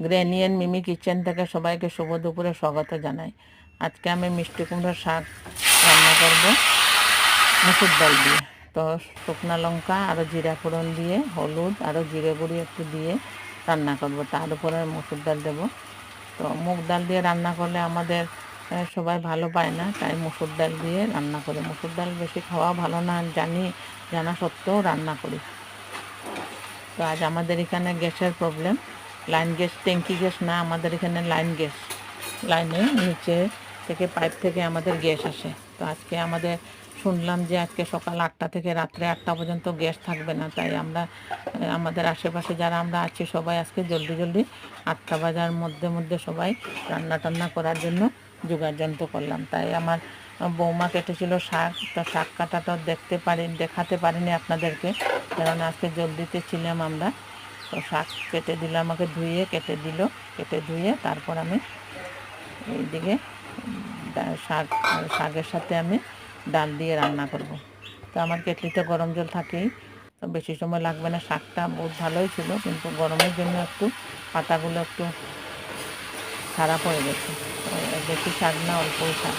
Granny and Mimi kitchen থেকে সবাইকে শুভ দুপুরে স্বাগত জানাই। আজকে আমি মিষ্টি কুমড়োর শাক রান্না করব মুসুর ডাল দিয়ে। তো শুকনো লঙ্কা আর জিরা ফোড়ন দিয়ে, হলুদ আর জিরে গুঁড়ি একটু দিয়ে রান্না করব। তার উপরে মুসুর ডাল দেবো। তো মুগ ডাল দিয়ে রান্না করলে আমাদের সবাই ভালো পায় না, তাই মুসুর ডাল দিয়ে রান্না করি। মুসুর ডাল বেশি খাওয়া ভালো না জানা সত্ত্বেও রান্না করি। তো আজ আমাদের এখানে গ্যাসের প্রবলেম, লাইন গ্যাস, ট্যাঙ্কি গ্যাস না, আমাদের এখানে লাইন গ্যাস, লাইনে নিচে থেকে পাইপ থেকে আমাদের গ্যাস আসে। তো আজকে শুনলাম যে আজকে সকাল 8টা থেকে রাত্রে 8টা পর্যন্ত গ্যাস থাকবে না, তাই আমরা আমাদের আশেপাশে যারা আমরা আছি সবাই আজকে জলদি জলদি 8টা বাজার মধ্যে মধ্যে সবাই রান্না টান্না করার জন্য যোগাযন্ত্র করলাম। তাই আমার বৌমা কেটেছিল শাক, তো শাক কাটাটা দেখাতে পারিনি আপনাদেরকে, কারণ আজকে জলদিতে ছিলাম আমরা। তো শাক কেটে দিল, আমাকে ধুয়ে কেটে ধুয়ে তারপর আমি এইদিকে শাকের সাথে আমি ডাল দিয়ে রান্না করব। তো আমার কেটলিতে গরম জল থাকেই, তো বেশি সময় লাগবে না। শাকটা বহুত ভালোই ছিল, কিন্তু গরমের জন্য একটু পাতাগুলো একটু খারাপ হয়ে গেছে। তো বেশি শাক না, অল্পই শাক।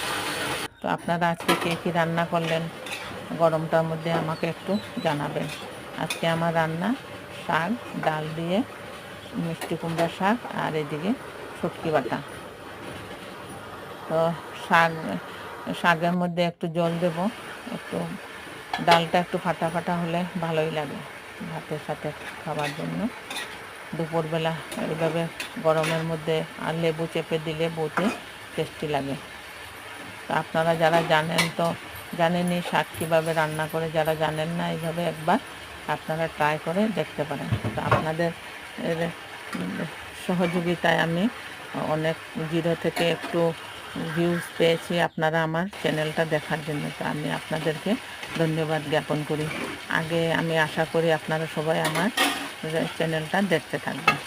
তো আপনারা আজকে কে কী রান্না করলেন গরমটার মধ্যে আমাকে একটু জানাবেন। আজকে আমার রান্না শাক, ডাল দিয়ে মিষ্টি কুমড়া শাক আর এদিকে শুটকি বাটা। তো শাকের মধ্যে একটু জল দেব, একটু ডালটা একটু ফাটা ফাটা হলে ভালোই লাগে ভাতের সাথে খাবার জন্য। দুপুরবেলা এইভাবে গরমের মধ্যে আর লেবু চেপে দিলে বহুতে টেস্টি লাগে। তো আপনারা যারা জানেন তো জানেনই শাক কীভাবে রান্না করে, যারা জানেন না এইভাবে একবার আপনারা ট্রাই করে দেখতে পারেন। তো আপনাদের সহযোগিতায় আমি অনেক জিরো থেকে একটু ভিউজ পেয়েছি আপনারা আমার চ্যানেলটা দেখার জন্য। তো আমি আপনাদেরকে ধন্যবাদ জ্ঞাপন করি। আগে আমি আশা করি আপনারা সবাই আমার চ্যানেলটা দেখতে থাকবেন।